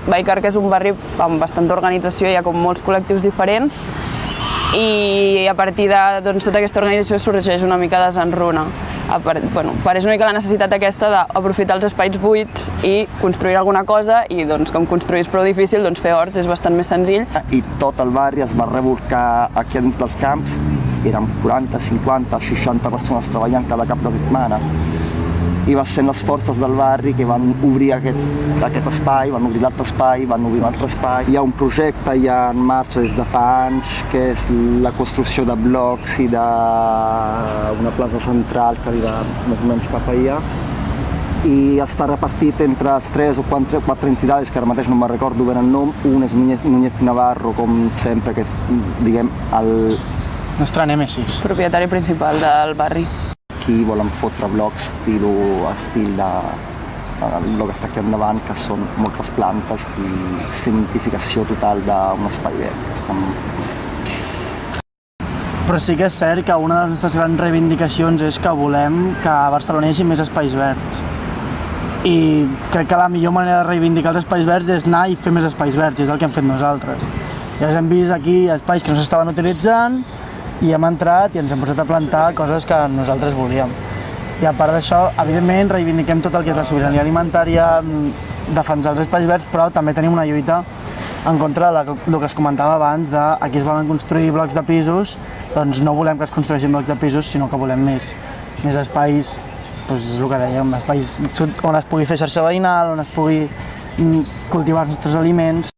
Baicar, que és un barri amb bastanta organització, hi ha com molts col·lectius diferents i a partir de tota aquesta organització sorgeix una mica Desenruna. Pareix una mica la necessitat aquesta d'aprofitar els espais buits i construir alguna cosa i com construir és prou difícil, fer horts és bastant més senzill. I tot el barri es va revolcar aquí dins dels camps, eren 40, 50, 60 persones treballant cada cap de setmana. I va ser les forces del barri que van obrir aquest espai, van obrir l'altre espai, van obrir un altre espai. Hi ha un projecte ja en marxa des de fa anys, que és la construcció de blocs i d'una plaça central que arriba més o menys cap allà. I està repartit entre les 3 o 4 entitats, que ara mateix no me'n recordo ben el nom. Un és Núñez Navarro, com sempre, que és, diguem, el nostre nèmesis. Propietari principal del barri. Aquí volen fotre blocs estil de el que està aquí endavant, que són moltes plantes i cementificació total d'un espai verd. Però sí que és cert que una de les nostres grans reivindicacions és que volem que a Barcelona hi hagi més espais verds. I crec que la millor manera de reivindicar els espais verds és anar i fer més espais verds, i és el que hem fet nosaltres. Ja hem vist aquí espais que no s'estaven utilitzant, i hem entrat i ens hem posat a plantar coses que nosaltres volíem. I a part d'això, evidentment, reivindiquem tot el que és la sobirania alimentària, defensar els espais verds, però també tenim una lluita en contra del que es comentava abans, de aquí es volen construir blocs de pisos, doncs no volem que es construeixin blocs de pisos, sinó que volem més espais, doncs és el que dèiem, espais on es pugui fer xarxa veïnal, on es pugui cultivar els nostres aliments.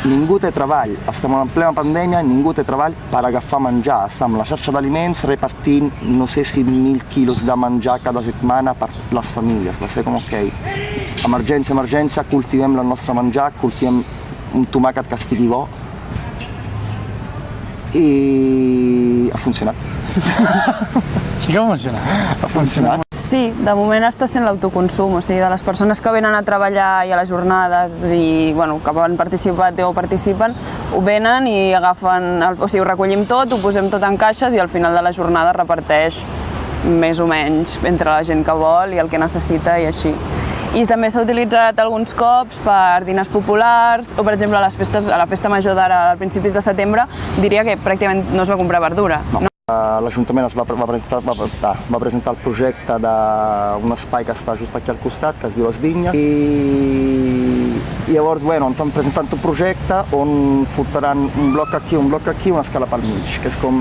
Ningú té treball, estem en plena pandèmia, ningú té treball per agafar menjar. Estem a la xarxa d'aliments repartint, no sé si 1.000 quilos de menjar cada setmana per les famílies. Va ser com, ok, emergència, cultivem el nostre menjar, cultivem un tomàquet que estigui bo. I ha funcionat. Sí que ha funcionat. Ha funcionat. Sí, de moment està sent l'autoconsum, o sigui, de les persones que venen a treballar i a les jornades i que han participat o participen, ho venen i agafen, o sigui, ho recollim tot, ho posem tot en caixes i al final de la jornada reparteix més o menys entre la gent que vol i el que necessita i així. I també s'ha utilitzat alguns cops per dinars populars o, per exemple, a la festa major d'ara, a principis de setembre, diria que pràcticament no es va comprar verdura. L'Ajuntament va presentar el projecte d'un espai que està just aquí al costat, que es diu Les Vinyes, i llavors ens han presentat un projecte on fotran un bloc aquí, una escala pel mig, que és com...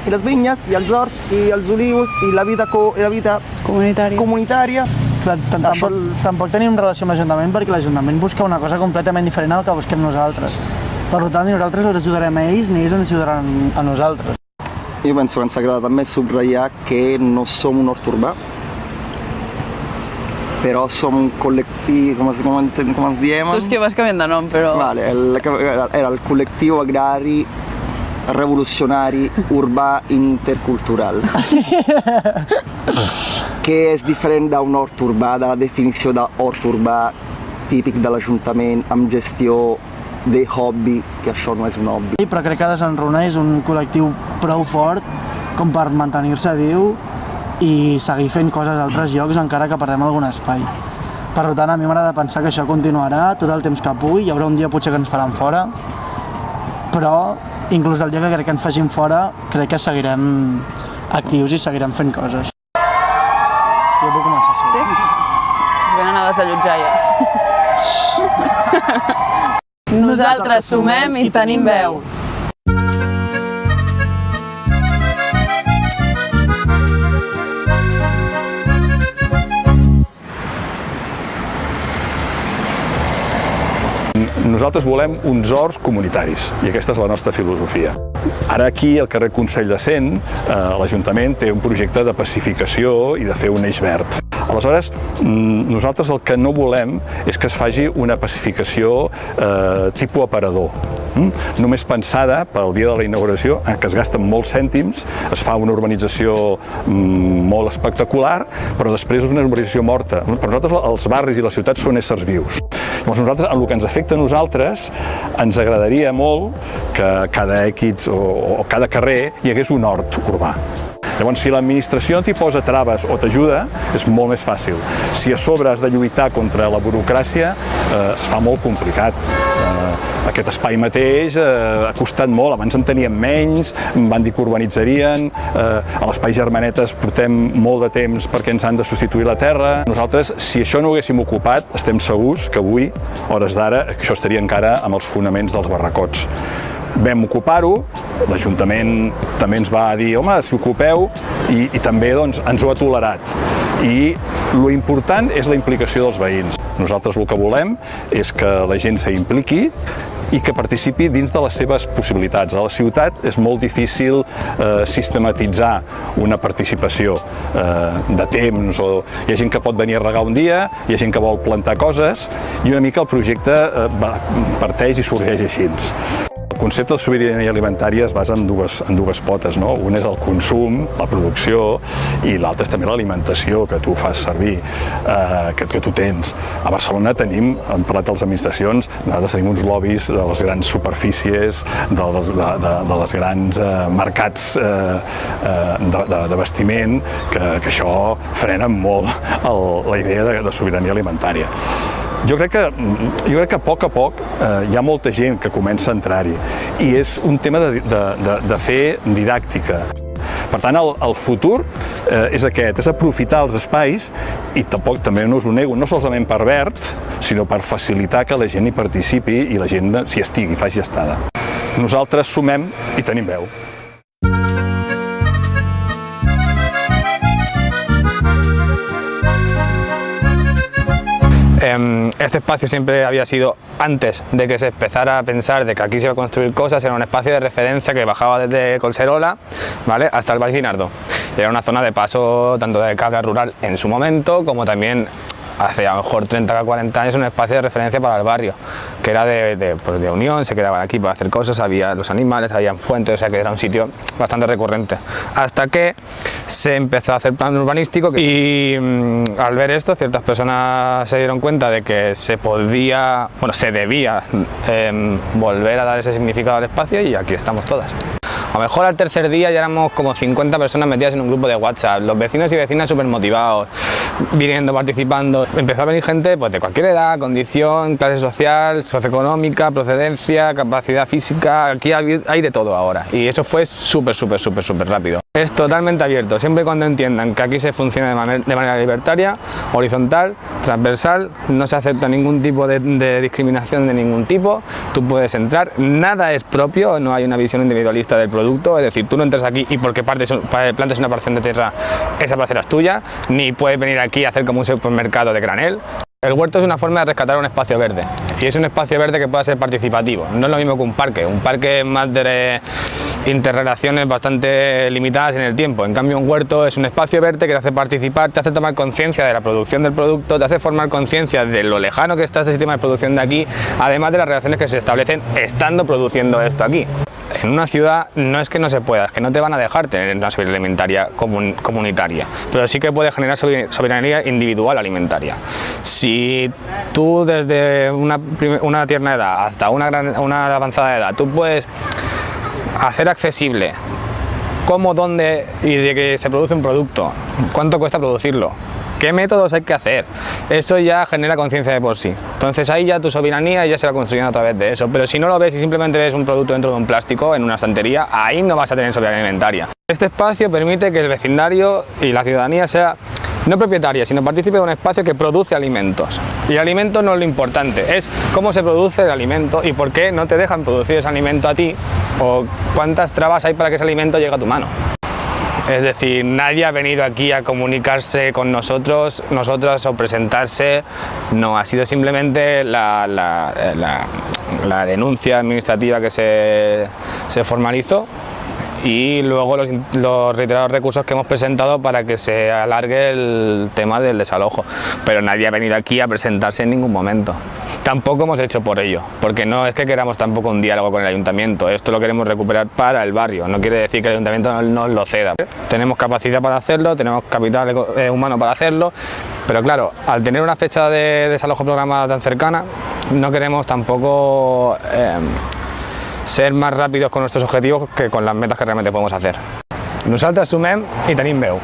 I les vinyes, i els horts, i els olius, i la vida comunitària. Tampoc tenim relació amb l'Ajuntament perquè l'Ajuntament busca una cosa completament diferent al que busquem nosaltres. Per tant, ni nosaltres els ajudarem a ells, ni ells ens ajudaran a nosaltres. Jo penso que ens agrada també subratllar que no som un hort urbà, però som un col·lectiu, com ens diem? Tu és que vas canviant de nom, però... Era el col·lectiu agrari revolucionari urbà intercultural, que és diferent d'un hort urbà, de la definició d'hort urbà típic de l'Ajuntament amb gestió de hobby, que això no és un hobby. Però crec que Desenruna és un col·lectiu prou fort com per mantenir-se viu i seguir fent coses a altres llocs encara que perdem algun espai. Per tant, a mi m'agrada pensar que això continuarà tot el temps que pugui, hi haurà un dia potser que ens faran fora, però inclús el dia que crec que ens facin fora, crec que seguirem actius i seguirem fent coses. Jo puc començar, sí? Es venen a desallotjar ja. Nosaltres sumem i tenim veu. Nosaltres volem uns horts comunitaris i aquesta és la nostra filosofia. Ara aquí, al carrer Consell de Cent, l'Ajuntament té un projecte de pacificació i de fer un eix verd. Aleshores, nosaltres el que no volem és que es faci una pacificació tipus aparador. només pensada pel dia de la inauguració, en què es gasten molts cèntims, es fa una urbanització molt espectacular, però després és una urbanització morta. Per nosaltres els barris i les ciutats són éssers vius. Llavors nosaltres, en el que ens afecta a nosaltres, ens agradaria molt que cada X o cada carrer hi hagués un hort urbà. Llavors, si l'administració t'hi posa traves o t'ajuda, és molt més fàcil. Si a sobre has de lluitar contra la burocràcia, es fa molt complicat. Aquest espai mateix ha costat molt, abans en teníem menys, van dir que urbanitzarien, a l'Espai Germanetes portem molt de temps perquè ens han de substituir la terra. Nosaltres, si això no ho haguéssim ocupat, estem segurs que avui, hores d'ara, això estaria encara amb els fonaments dels barracots. Vam ocupar-ho, l'Ajuntament també ens va dir, home, si ocupeu, i també doncs, ens ho ha tolerat. I lo important és la implicació dels veïns. Nosaltres el que volem és que la gent s'impliqui i que participi dins de les seves possibilitats. A la ciutat és molt difícil sistematitzar una participació de temps, o hi ha gent que pot venir a regar un dia, hi ha gent que vol plantar coses, i una mica el projecte parteix i sorgeix així. El concepte de sobirania alimentària es basa en dues potes, no? Un és el consum, la producció, i l'altre és també l'alimentació que tu fas servir, que tu tens. A Barcelona tenim, hem parlat de les administracions, nosaltres tenim uns lobbies de les grans superfícies, de les grans mercats de vestiment, que això frena molt la idea de sobirania alimentària. Jo crec que a poc hi ha molta gent que comença a entrar-hi, i és un tema de fer didàctica. Per tant, el futur és aquest, és aprofitar els espais, i tampoc també no us ho nego, no solament per verd, sinó per facilitar que la gent hi participi i la gent s'hi estigui, faci estada. Nosaltres sumem i tenim veu. Este espacio siempre había sido, antes de que se empezara a pensar de que aquí se iba a construir cosas, era un espacio de referencia que bajaba desde Collserola, ¿vale?, hasta el Baix Guinardó. Era una zona de paso tanto de cabra rural en su momento, como también hace a lo mejor 30 o 40 años un espacio de referencia para el barrio, que era de unión, se quedaban aquí para hacer cosas, había los animales, había fuentes, o sea que era un sitio bastante recurrente. Hasta que se empezó a hacer plan urbanístico y al ver esto ciertas personas se dieron cuenta de que se debía volver a dar ese significado al espacio, y aquí estamos todas. A lo mejor al tercer día ya éramos como 50 personas metidas en un grupo de WhatsApp, los vecinos y vecinas súper motivados, viniendo, participando. Empezó a venir gente pues, de cualquier edad, condición, clase social, socioeconómica, procedencia, capacidad física. Aquí hay de todo ahora, y eso fue súper rápido. Es totalmente abierto, siempre y cuando entiendan que aquí se funciona de manera libertaria, horizontal, transversal, no se acepta ningún tipo de discriminación de ningún tipo. Tú puedes entrar, nada es propio, no hay una visión individualista del producto, es decir, tú no entras aquí y porque plantes una porción de tierra, esa parcela es tuya, ni puedes venir aquí a hacer como un supermercado de granel. El huerto es una forma de rescatar un espacio verde, y es un espacio verde que pueda ser participativo. No es lo mismo que un parque es más de interrelaciones bastante limitadas en el tiempo. En cambio, un huerto es un espacio verde que te hace participar, te hace tomar conciencia de la producción del producto, te hace formar conciencia de lo lejano que está este sistema de producción de aquí, además de las relaciones que se establecen estando produciendo esto aquí. En una ciudad no es que no se pueda, es que no te van a dejar tener una soberanía alimentaria comunitaria, pero sí que puedes generar soberanía individual alimentaria. Si tú desde una tierna edad hasta una avanzada edad, tú puedes hacer accesible cómo, dónde y de que se produce un producto, cuánto cuesta producirlo, qué métodos hay que hacer, eso ya genera conciencia de por sí. Entonces ahí ya tu soberanía ya se va construyendo a través de eso, pero si no lo ves y simplemente ves un producto dentro de un plástico en una estantería, ahí no vas a tener soberanía alimentaria. Este espacio permite que el vecindario y la ciudadanía sea no propietaria, sino partícipe de un espacio que produce alimentos. Y el alimento no es lo importante, es cómo se produce el alimento y por qué no te dejan producir ese alimento a ti, o cuántas trabas hay para que ese alimento llegue a tu mano. Es decir, nadie ha venido aquí a comunicarse con nosotras o presentarse, no, ha sido simplemente la denuncia administrativa que se formalizó, y luego los reiterados recursos que hemos presentado para que se alargue el tema del desalojo, pero nadie ha venido aquí a presentarse en ningún momento. Tampoco hemos hecho por ello, porque no es que queramos tampoco un diálogo con el ayuntamiento, esto lo queremos recuperar para el barrio, no quiere decir que el ayuntamiento no nos lo ceda. Tenemos capacidad para hacerlo, tenemos capital humano para hacerlo, pero claro, al tener una fecha de desalojo programada tan cercana, no queremos tampoco ser más rápidos con nuestros objetivos que con las metas que realmente podemos hacer. Nosaltres sumem i tenim veu.